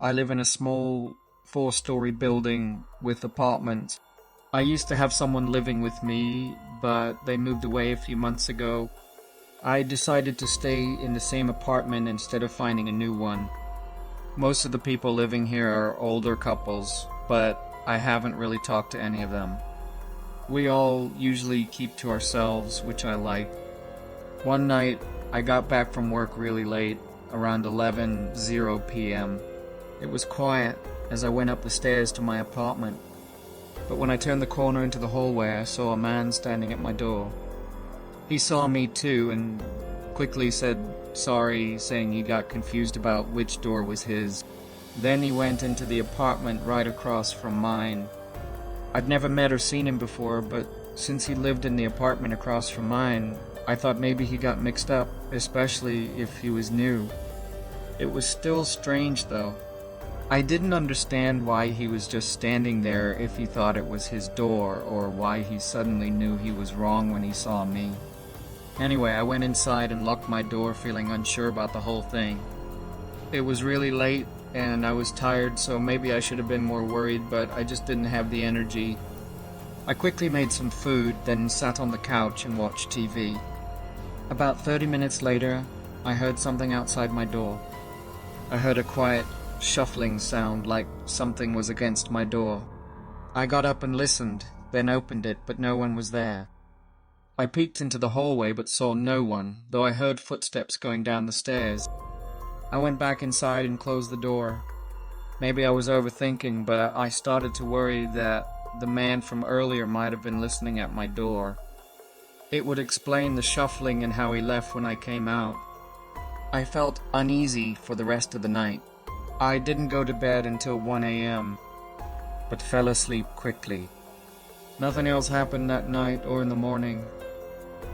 I live in a small 4-story building with apartments. I used to have someone living with me, but they moved away a few months ago. I decided to stay in the same apartment instead of finding a new one. Most of the people living here are older couples, but I haven't really talked to any of them. We all usually keep to ourselves, which I like. One night, I got back from work really late, around 11:00 p.m. It was quiet as I went up the stairs to my apartment. But when I turned the corner into the hallway, I saw a man standing at my door. He saw me too and quickly said sorry, saying he got confused about which door was his. Then he went into the apartment right across from mine. I'd never met or seen him before, but since he lived in the apartment across from mine, I thought maybe he got mixed up, especially if he was new. It was still strange though. I didn't understand why he was just standing there if he thought it was his door, or why he suddenly knew he was wrong when he saw me. Anyway, I went inside and locked my door, feeling unsure about the whole thing. It was really late, and I was tired, so maybe I should have been more worried, but I just didn't have the energy. I quickly made some food, then sat on the couch and watched TV. About 30 minutes later, I heard something outside my door. I heard a quiet shuffling sound like something was against my door. I got up and listened, then opened it, but no one was there. I peeked into the hallway but saw no one, though I heard footsteps going down the stairs. I went back inside and closed the door. Maybe I was overthinking, but I started to worry that the man from earlier might have been listening at my door. It would explain the shuffling and how he left when I came out. I felt uneasy for the rest of the night. I didn't go to bed until 1 a.m., but fell asleep quickly. Nothing else happened that night or in the morning.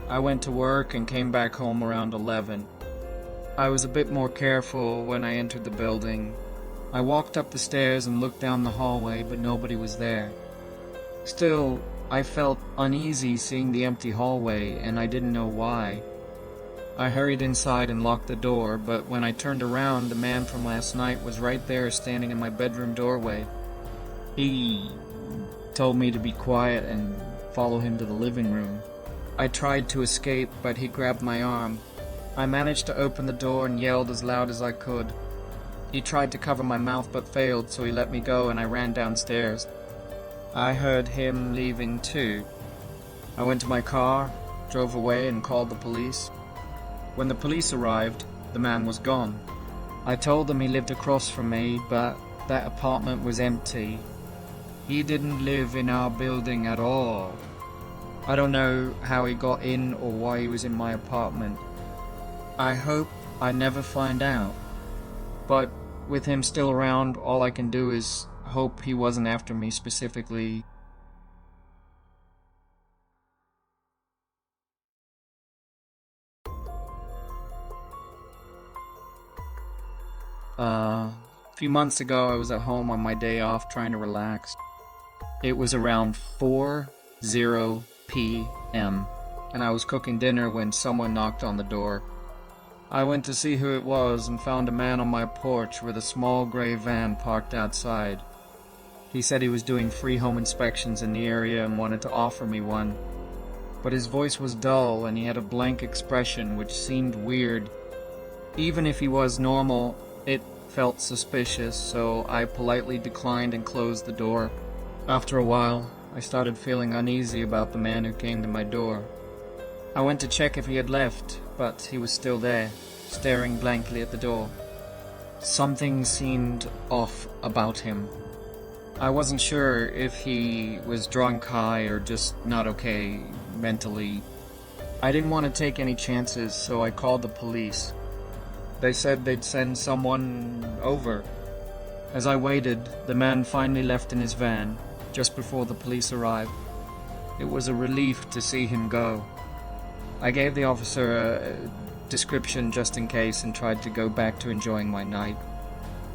I went to work and came back home around 11. I was a bit more careful when I entered the building. I walked up the stairs and looked down the hallway, but nobody was there. Still, I felt uneasy seeing the empty hallway, and I didn't know why. I hurried inside and locked the door, but when I turned around, the man from last night was right there standing in my bedroom doorway. He told me to be quiet and follow him to the living room. I tried to escape, but he grabbed my arm. I managed to open the door and yelled as loud as I could. He tried to cover my mouth but failed, so he let me go and I ran downstairs. I heard him leaving too. I went to my car, drove away and called the police. When the police arrived, the man was gone. I told them he lived across from me, but that apartment was empty. He didn't live in our building at all. I don't know how he got in or why he was in my apartment. I hope I never find out. But with him still around, all I can do is hope he wasn't after me specifically. A few months ago, I was at home on my day off trying to relax. It was around 4:00 p.m. and I was cooking dinner when someone knocked on the door. I went to see who it was and found a man on my porch with a small gray van parked outside. He said he was doing free home inspections in the area and wanted to offer me one. But his voice was dull and he had a blank expression which seemed weird. Even if he was normal, it felt suspicious, so I politely declined and closed the door. After a while, I started feeling uneasy about the man who came to my door. I went to check if he had left, but he was still there, staring blankly at the door. Something seemed off about him. I wasn't sure if he was drunk, high, or just not okay mentally. I didn't want to take any chances, so I called the police. They said they'd send someone over. As I waited, the man finally left in his van, just before the police arrived. It was a relief to see him go. I gave the officer a description just in case and tried to go back to enjoying my night.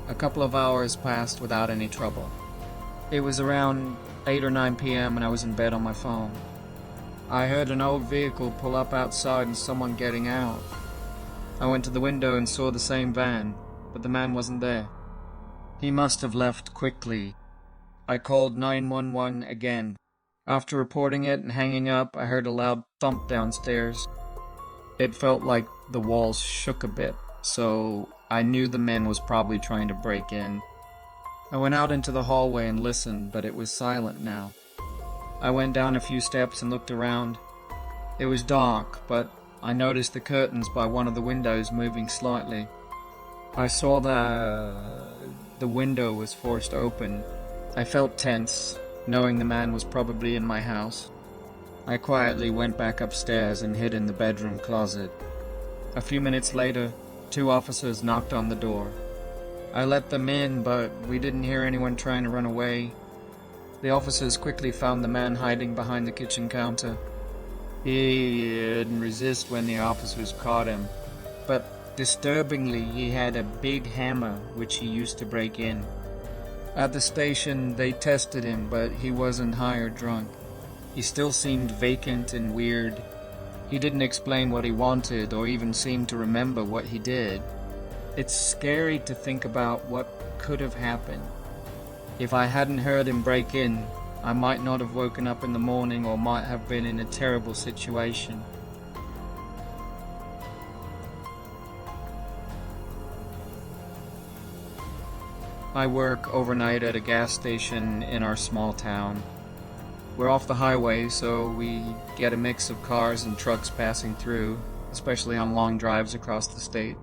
A couple of hours passed without any trouble. It was around 8 or 9 p.m. and I was in bed on my phone. I heard an old vehicle pull up outside and someone getting out. I went to the window and saw the same van, but the man wasn't there. He must have left quickly. I called 911 again. After reporting it and hanging up, I heard a loud thump downstairs. It felt like the walls shook a bit, so I knew the man was probably trying to break in. I went out into the hallway and listened, but it was silent now. I went down a few steps and looked around. It was dark, but I noticed the curtains by one of the windows moving slightly. I saw the window was forced open. I felt tense, knowing the man was probably in my house. I quietly went back upstairs and hid in the bedroom closet. A few minutes later, 2 officers knocked on the door. I let them in, but we didn't hear anyone trying to run away. The officers quickly found the man hiding behind the kitchen counter. He didn't resist when the officers caught him, but disturbingly, he had a big hammer which he used to break in. At the station, they tested him, but he wasn't high or drunk. He still seemed vacant and weird. He didn't explain what he wanted or even seem to remember what he did. It's scary to think about what could have happened. If I hadn't heard him break in, I might not have woken up in the morning or might have been in a terrible situation. I work overnight at a gas station in our small town. We're off the highway, so we get a mix of cars and trucks passing through, especially on long drives across the state.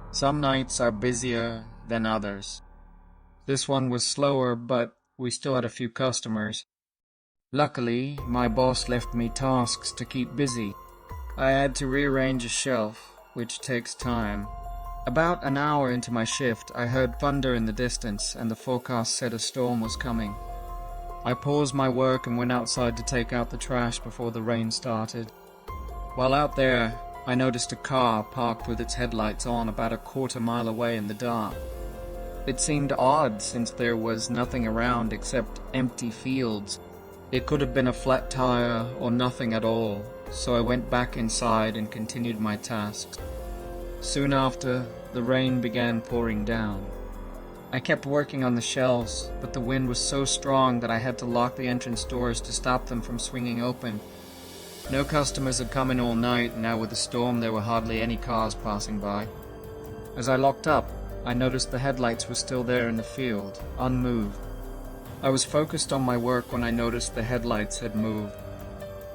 Some nights are busier than others. This one was slower, but we still had a few customers. Luckily, my boss left me tasks to keep busy. I had to rearrange a shelf, which takes time. About an hour into my shift, I heard thunder in the distance, and the forecast said a storm was coming. I paused my work and went outside to take out the trash before the rain started. While out there, I noticed a car parked with its headlights on about a quarter-mile away in the dark. It seemed odd since there was nothing around except empty fields. It could have been a flat tire or nothing at all, so I went back inside and continued my tasks. Soon after, the rain began pouring down. I kept working on the shelves, but the wind was so strong that I had to lock the entrance doors to stop them from swinging open. No customers had come in all night, and now with the storm there were hardly any cars passing by. As I locked up, I noticed the headlights were still there in the field, unmoved. I was focused on my work when I noticed the headlights had moved.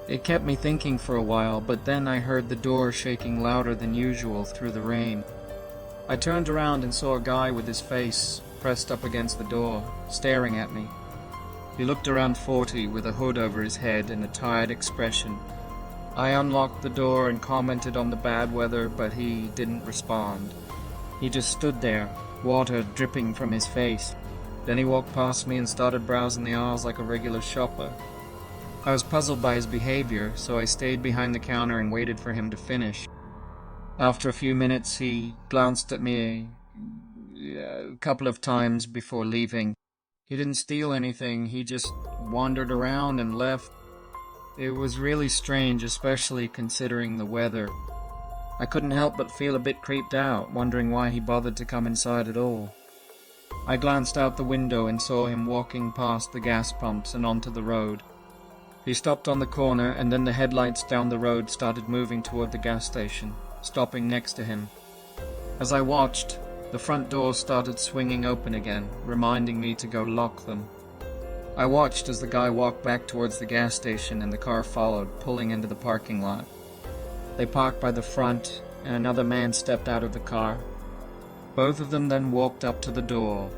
It kept me thinking for a while, but then I heard the door shaking louder than usual through the rain. I turned around and saw a guy with his face pressed up against the door, staring at me. He looked around 40 with a hood over his head and a tired expression. I unlocked the door and commented on the bad weather, but he didn't respond. He just stood there, water dripping from his face. Then he walked past me and started browsing the aisles like a regular shopper. I was puzzled by his behavior, so I stayed behind the counter and waited for him to finish. After a few minutes, he glanced at me a couple of times before leaving. He didn't steal anything, he just wandered around and left. It was really strange, especially considering the weather. I couldn't help but feel a bit creeped out, wondering why he bothered to come inside at all. I glanced out the window and saw him walking past the gas pumps and onto the road. He stopped on the corner, and then the headlights down the road started moving toward the gas station, stopping next to him. As I watched, the front doors started swinging open again, reminding me to go lock them. I watched as the guy walked back towards the gas station and the car followed, pulling into the parking lot. They parked by the front, and another man stepped out of the car. Both of them then walked up to the door.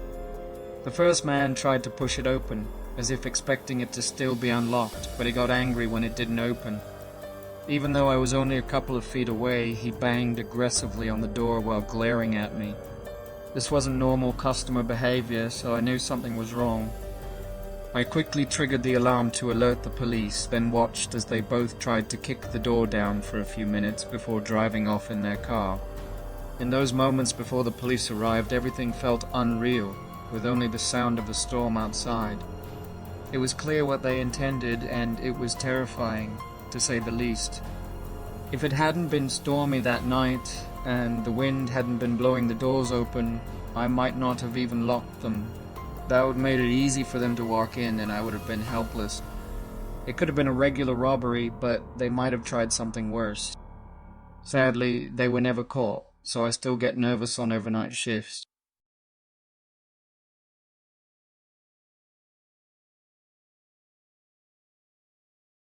The first man tried to push it open, as if expecting it to still be unlocked, but he got angry when it didn't open. Even though I was only a couple of feet away, he banged aggressively on the door while glaring at me. This wasn't normal customer behavior, so I knew something was wrong. I quickly triggered the alarm to alert the police, then watched as they both tried to kick the door down for a few minutes before driving off in their car. In those moments before the police arrived, everything felt unreal, with only the sound of the storm outside. It was clear what they intended, and it was terrifying, to say the least. If it hadn't been stormy that night, and the wind hadn't been blowing the doors open, I might not have even locked them. That would have made it easy for them to walk in and I would have been helpless. It could have been a regular robbery, but they might have tried something worse. Sadly, they were never caught, so I still get nervous on overnight shifts.